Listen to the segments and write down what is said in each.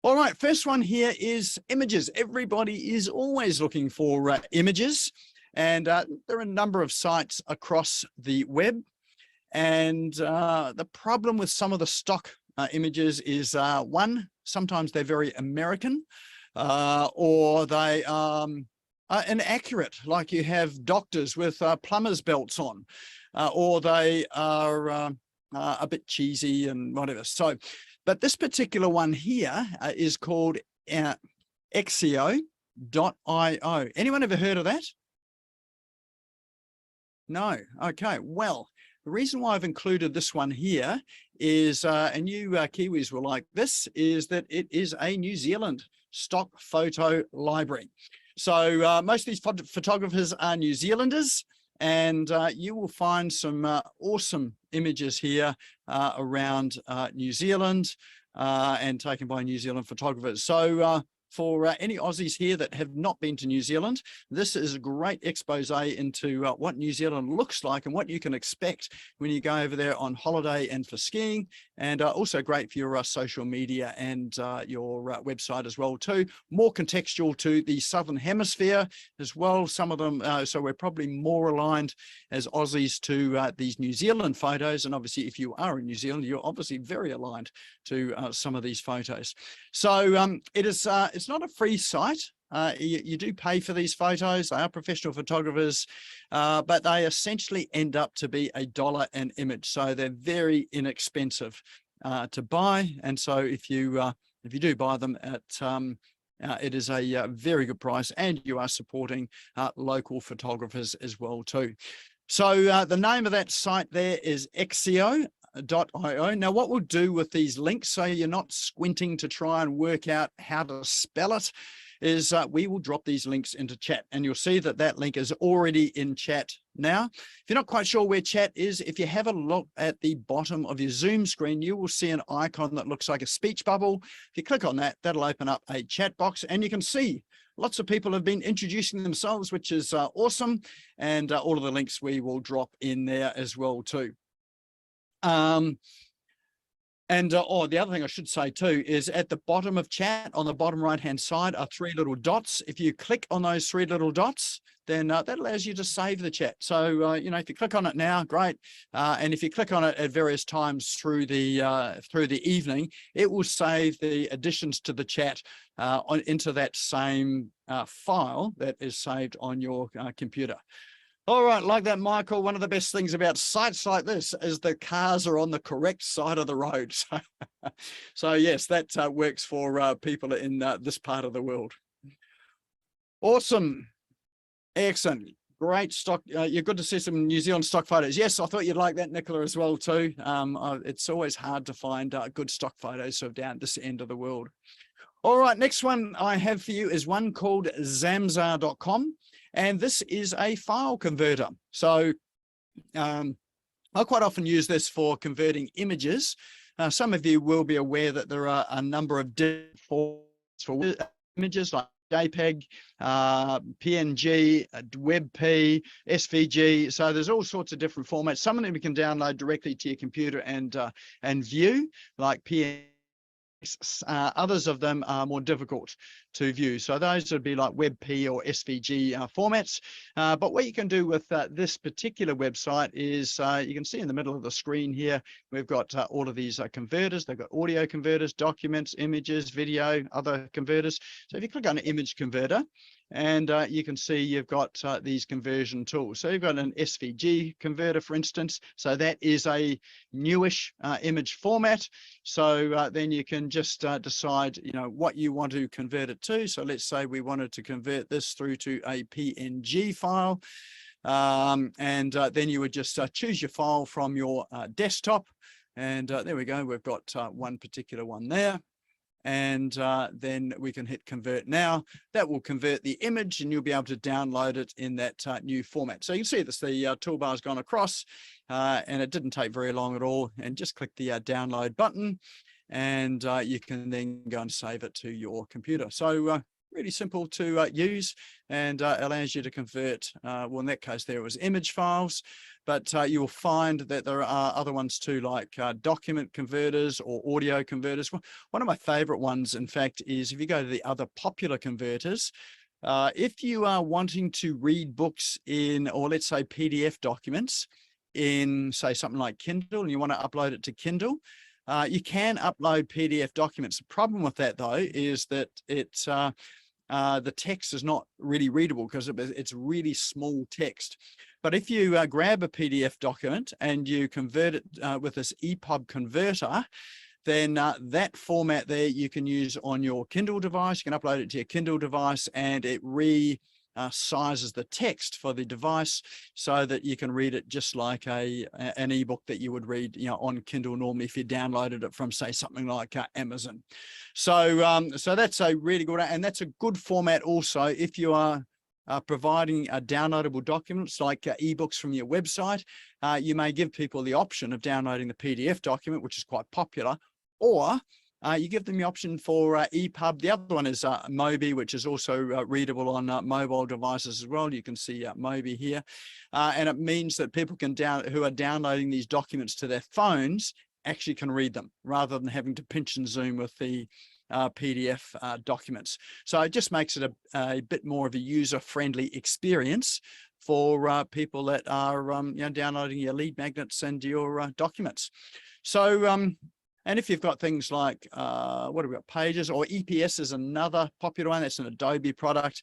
All right, first one here is images. Everybody is always looking for images, and there are a number of sites across the web. And the problem with some of the stock images is one, sometimes they're very American, or they are inaccurate, like you have doctors with plumber's belts on, or they are a bit cheesy and whatever. So, but this particular one here is called Exio.io. Anyone ever heard of that? No. Okay. Well, the reason why I've included this one here is, and you Kiwis will like this, is that it is a New Zealand stock photo library. So most of these photographers are New Zealanders, and you will find some awesome images here around New Zealand and taken by New Zealand photographers. So for any Aussies here that have not been to New Zealand, this is a great expose into what New Zealand looks like and what you can expect when you go over there on holiday and for skiing, and also great for your social media and your website as well too. More contextual to the Southern Hemisphere as well, some of them, so we're probably more aligned as Aussies to these New Zealand photos, and obviously if you are in New Zealand, you're obviously very aligned to some of these photos. So it is it's not a free site. You do pay for these photos. They are professional photographers, but they essentially end up to be $1 an image. So they're very inexpensive to buy. And so if you do buy them at it is a very good price, and you are supporting local photographers as well too. So the name of that site there is Exio.io. Now, what we'll do with these links, so you're not squinting to try and work out how to spell it, is we will drop these links into chat, and you'll see that that link is already in chat now. If you're not quite sure where chat is, if you have a look at the bottom of your Zoom screen, you will see an icon that looks like a speech bubble. If you click on that, that'll open up a chat box, and you can see lots of people have been introducing themselves, which is awesome. And all of the links we will drop in there as well too. Oh, the other thing I should say too is at the bottom of chat, on the bottom right hand side, are 3 little dots. If you click on those 3 little dots, then that allows you to save the chat. So you know, if you click on it now, great. And if you click on it at various times through the evening, it will save the additions to the chat into that same file that is saved on your computer. All right, like that, Michael. One of the best things about sites like this is the cars are on the correct side of the road. So yes, that works for people in this part of the world. Awesome. Excellent. Great stock. You're good to see some New Zealand stock photos. Yes, I thought you'd like that, Nicola, as well too. It's always hard to find good stock photos of down this end of the world. All right, next one I have for you is one called Zamzar.com. And this is a file converter. So I quite often use this for converting images. Some of you will be aware that there are a number of different formats for images like JPEG, PNG, WebP, SVG. So there's all sorts of different formats. Some of them you can download directly to your computer and view, like PNG. Others of them are more difficult to view. So those would be like WebP or SVG formats. But what you can do with this particular website is you can see in the middle of the screen here, we've got all of these converters. They've got audio converters, documents, images, video, other converters. So if you click on an image converter, and you can see you've got these conversion tools. So you've got an SVG converter, for instance. So that is a newish image format. So then you can just decide, you know, what you want to convert it to. So let's say we wanted to convert this through to a PNG file. Then you would just choose your file from your desktop. And there we go. We've got one particular one there. And then we can hit convert now. That will convert the image, and you'll be able to download it in that new format. So you can see this, the toolbar has gone across, and it didn't take very long at all. And just click the download button, and you can then go and save it to your computer. So really simple to use, and allows you to convert, well, in that case there it was image files, but you will find that there are other ones too, like document converters or audio converters. One of my favorite ones, in fact, is if you go to the other popular converters, if you are wanting to read books in, or let's say PDF documents in, say, something like Kindle, and you want to upload it to Kindle, you can upload PDF documents. The problem with that, though, is that it's the text is not really readable because it's really small text. But if you grab a PDF document and you convert it with this EPUB converter, then that format there you can use on your Kindle device. You can upload it to your Kindle device, and it sizes the text for the device so that you can read it just like an ebook that you would read, on Kindle normally if you downloaded it from, say, something like Amazon. So so that's a really good, and that's a good format also if you are providing downloadable documents like ebooks from your website. You may give people the option of downloading the PDF document, which is quite popular, or you give them the option for EPUB. The other one is Mobi, which is also readable on mobile devices as well. You can see Mobi here. And it means that people who are downloading these documents to their phones actually can read them rather than having to pinch and zoom with the PDF documents. So it just makes it a bit more of a user-friendly experience for people that are downloading your lead magnets and your documents. So and if you've got things like, what have we got, Pages, or EPS is another popular one. That's an Adobe product,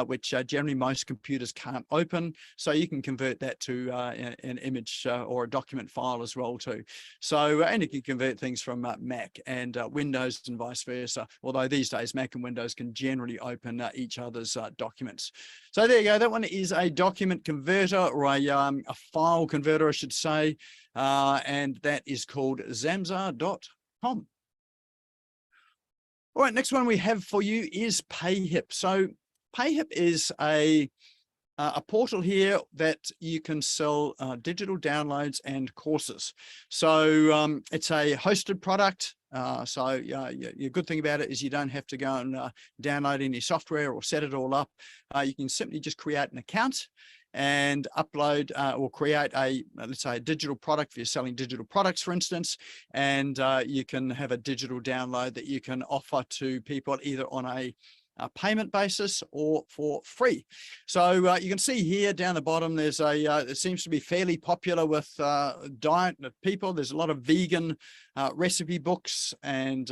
which generally most computers can't open. So you can convert that to an image or a document file as well too. So, and you can convert things from Mac and Windows and vice versa. Although these days, Mac and Windows can generally open each other's documents. So there you go. That one is a document converter, or a file converter, I should say. And that is called Zamza.com. All right, next one we have for you is Payhip. So Payhip is a portal here that you can sell digital downloads and courses. So it's a hosted product. So your good thing about it is you don't have to go and download any software or set it all up. You can simply just create an account and upload or create let's say a digital product if you're selling digital products, for instance, and you can have a digital download that you can offer to people either on a payment basis or for free. So you can see here down the bottom, there's it seems to be fairly popular with diet people. There's a lot of vegan recipe books, and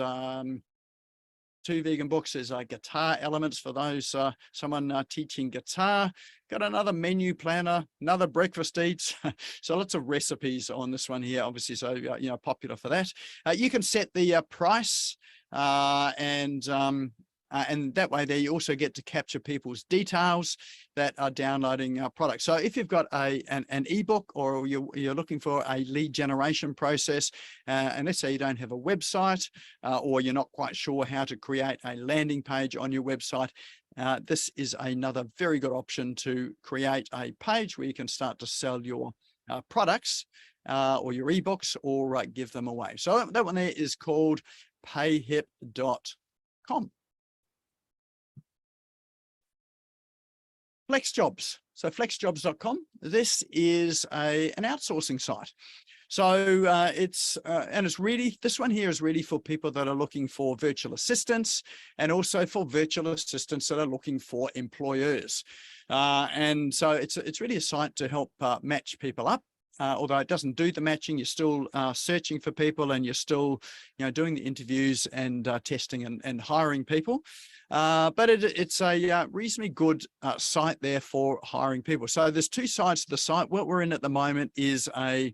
two vegan books. There's guitar elements for those, someone teaching guitar. Got another menu planner, another breakfast eats. So lots of recipes on this one here, obviously. So, popular for that. You can set the price and that way there you also get to capture people's details that are downloading products. So if you've got an ebook, or you're looking for a lead generation process, and let's say you don't have a website, or you're not quite sure how to create a landing page on your website, this is another very good option to create a page where you can start to sell your products or your ebooks, or give them away. So that one there is called Payhip.com. Flexjobs. So Flexjobs.com. This is an outsourcing site. So and it's really, this one here is really for people that are looking for virtual assistants, and also for virtual assistants that are looking for employers. And so it's really a site to help match people up. Although it doesn't do the matching, you're still searching for people, and you're still, doing the interviews and testing and hiring people. But it's a reasonably good site there for hiring people. So there's two sides to the site. What we're in at the moment is a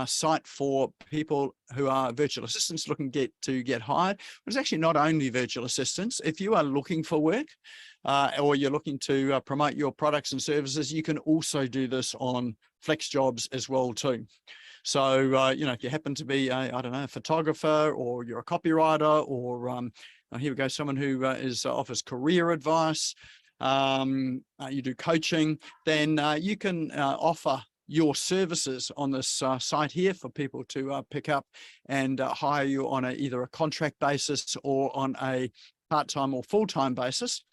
site for people who are virtual assistants looking to get hired. But it's actually not only virtual assistants. If you are looking for work, or you're looking to promote your products and services, you can also do this on Flexjobs as well too. So, if you happen to be I don't know, a photographer, or you're a copywriter, or here we go, someone who offers career advice, you do coaching, then you can offer your services on this site here for people to pick up and hire you on either a contract basis or on a part-time or full-time basis.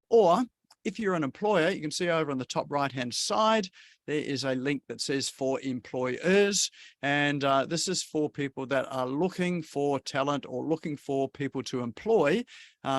Or if you're an employer, you can see over on the top right-hand side, there is a link that says for employers. And this is for people that are looking for talent or looking for people to employ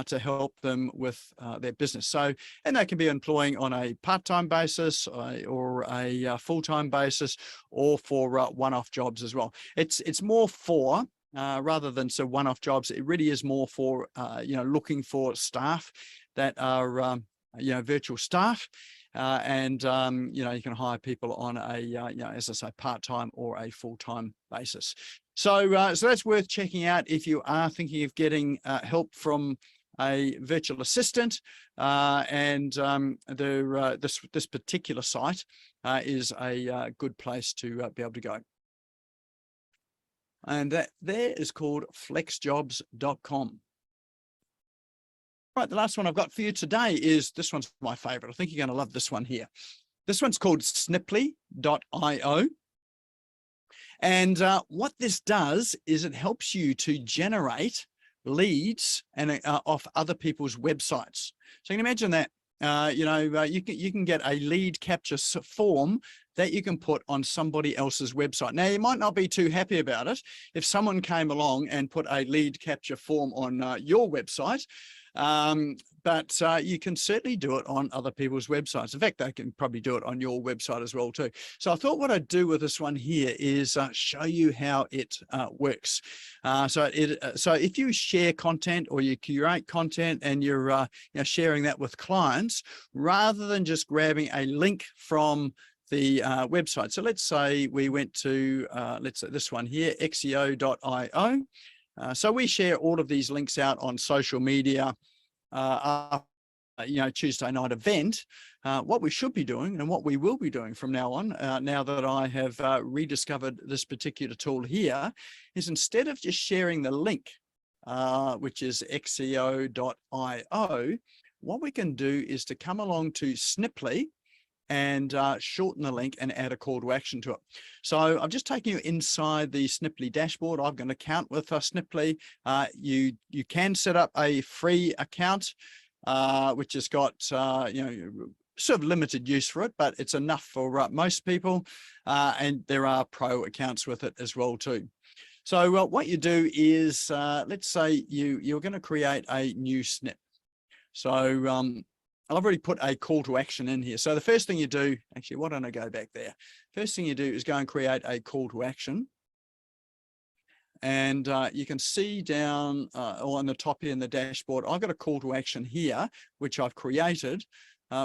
to help them with their business. So, and they can be employing on a part-time basis or a full-time basis, or for one-off jobs as well. It's more for, rather than so one-off jobs, it really is more for, looking for staff that are, virtual staff. And you can hire people on a, as I say, part-time or a full-time basis. So, so that's worth checking out if you are thinking of getting help from a virtual assistant. This particular site is a good place to be able to go. And that there is called flexjobs.com. Right, the last one I've got for you today is, this one's my favorite. I think you're going to love this one here. This one's called Snipley.io. And what this does is it helps you to generate leads and off other people's websites. So you can imagine that, you can get a lead capture form that you can put on somebody else's website. Now, you might not be too happy about it if someone came along and put a lead capture form on your website. But you can certainly do it on other people's websites. In fact, they can probably do it on your website as well too. So I thought what I'd do with this one here is show you how it works. So if you share content or you curate content and you're sharing that with clients, rather than just grabbing a link from the website. So let's say we went to, let's say this one here, xeo.io. So we share all of these links out on social media, Tuesday night event. What we should be doing and what we will be doing from now on, now that I have rediscovered this particular tool here, is instead of just sharing the link, which is xeo.io, what we can do is to come along to Snipley and shorten the link and add a call to action to it. So I'm just taking you inside the Snipley dashboard. I've got an account with Snipley. You can set up a free account, which has got sort of limited use for it, but it's enough for most people. And there are pro accounts with it as well too. So what you do is, let's say you're going to create a new snip. So I've already put a call to action in here. So the first thing you do, actually, why don't I go back there? First thing you do is go and create a call to action. And you can see down on the top here in the dashboard, I've got a call to action here, which I've created,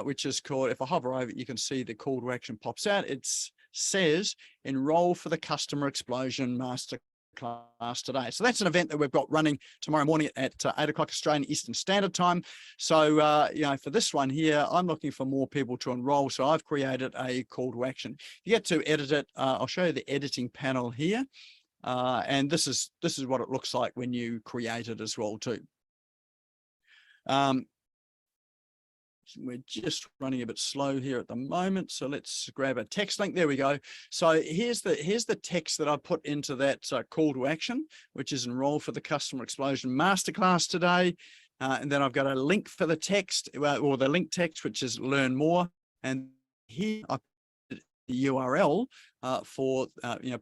which is called, if I hover over it, you can see the call to action pops out. It says, enroll for the Customer Explosion Master class today. So that's an event that we've got running tomorrow morning at 8 o'clock Australian Eastern Standard Time. So, for this one here, I'm looking for more people to enroll. So I've created a call to action. You get to edit it. I'll show you the editing panel here. And this is what it looks like when you create it as well too. We're just running a bit slow here at the moment, so let's grab a text link. There we go. So here's the text that I put into that call to action, which is enroll for the Customer Explosion Masterclass today. And then I've got a link for the text, or the link text, which is learn more. And here I put the URL for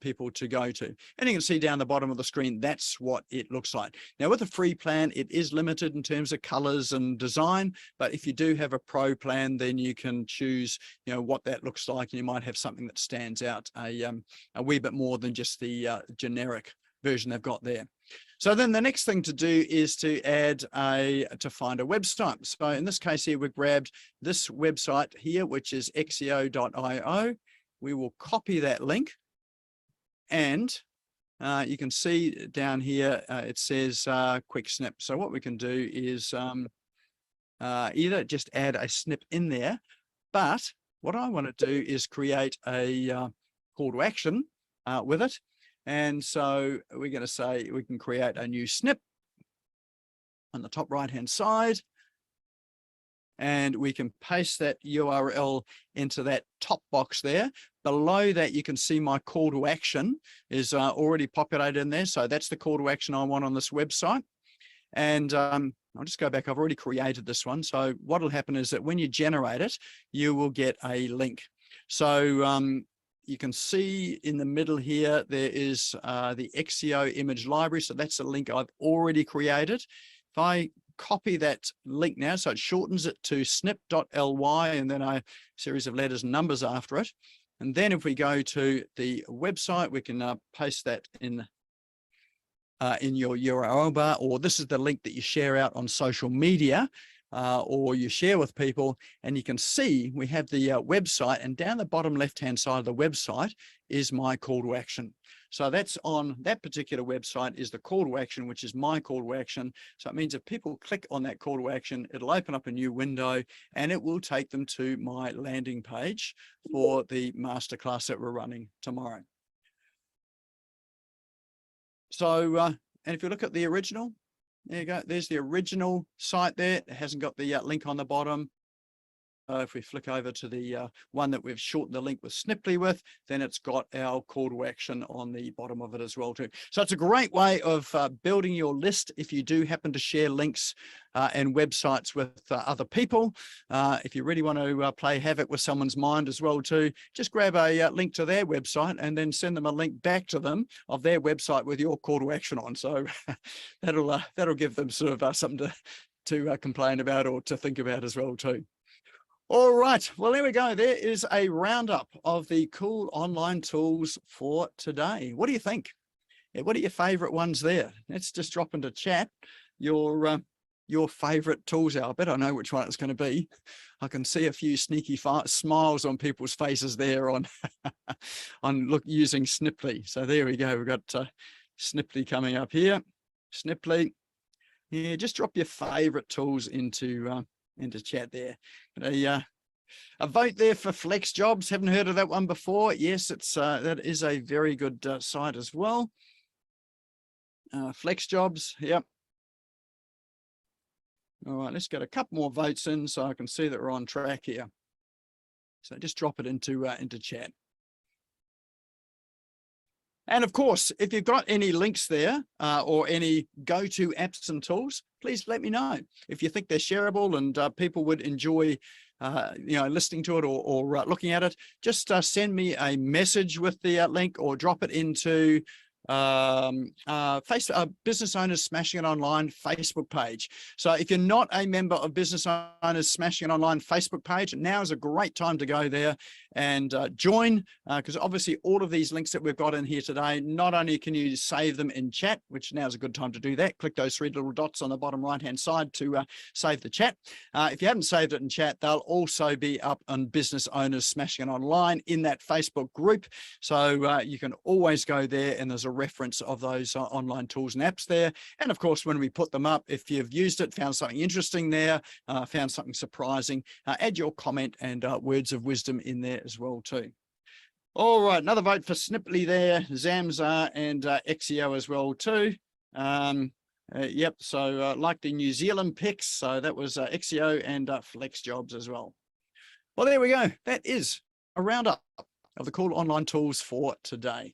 people to go to. And you can see down the bottom of the screen, that's what it looks like. Now with a free plan, it is limited in terms of colors and design, but if you do have a pro plan, then you can choose what that looks like, and you might have something that stands out a wee bit more than just the generic version they've got there. So then the next thing to do is to find a website. So in this case here, we've grabbed this website here, which is xeo.io. We will copy that link, and you can see down here, it says quick snip. So what we can do is either just add a snip in there, but what I want to do is create a call to action with it. And so we're going to say we can create a new snip on the top right-hand side. And we can paste that URL into that top box there. Below that, you can see my call to action is already populated in there. So that's the call to action I want on this website. And I'll just go back. I've already created this one. So what will happen is that when you generate it, you will get a link. So you can see in the middle here, there is the XCO image library. So that's a link I've already created. If I copy that link now, so it shortens it to snip.ly and then a series of letters and numbers after it. And then if we go to the website, we can paste that in your URL bar, or this is the link that you share out on social media or you share with people. And you can see we have the website, and down the bottom left-hand side of the website is my call to action. So that's on that particular website is the call to action, which is my call to action. So it means if people click on that call to action, it'll open up a new window and it will take them to my landing page for the masterclass that we're running tomorrow. So, and if you look at the original, there you go. There's the original site there. It hasn't got the link on the bottom. If we flick over to the one that we've shortened the link with Snipley with, then it's got our call to action on the bottom of it as well too. So it's a great way of building your list if you do happen to share links and websites with other people. If you really want to play havoc with someone's mind as well too, just grab a link to their website and then send them a link back to them of their website with your call to action on. So that'll give them sort of something to complain about or to think about as well too. All right, well, there we go. There is a roundup of the cool online tools for today. What do you think? What are your favorite ones there? Let's just drop into chat your favorite tools out. I bet I know which one it's going to be. I can see a few sneaky smiles on people's faces there on using Snipley. So there we go. We've got Snipley coming up here. Snipley. Yeah, just drop your favorite tools into chat there. A vote there for Flexjobs. Haven't heard of that one before. Yes, it's that is a very good site as well. Flexjobs, yep. All right, let's get a couple more votes in so I can see that we're on track here. So just drop it into chat. And of course, if you've got any links there or any go-to apps and tools, please let me know. If you think they're shareable and people would enjoy listening to it or looking at it, just send me a message with the link or drop it into Business Owners Smashing It Online Facebook page. So if you're not a member of Business Owners Smashing It Online Facebook page, now is a great time to go there and join, because obviously all of these links that we've got in here today, not only can you save them in chat, which now is a good time to do that. Click those three little dots on the bottom right hand side to save the chat. If you haven't saved it in chat, they'll also be up on Business Owners Smashing It Online in that Facebook group. So you can always go there and there's a reference of those online tools and apps there. And of course, when we put them up, if you've used it, found something interesting there, found something surprising, add your comment and words of wisdom in there as well too. All right, another vote for Snipley there, Zamza and XCO as well too. Yep, so like the New Zealand picks, so that was XCO and Flexjobs as well. Well, there we go. That is a roundup of the cool online tools for today.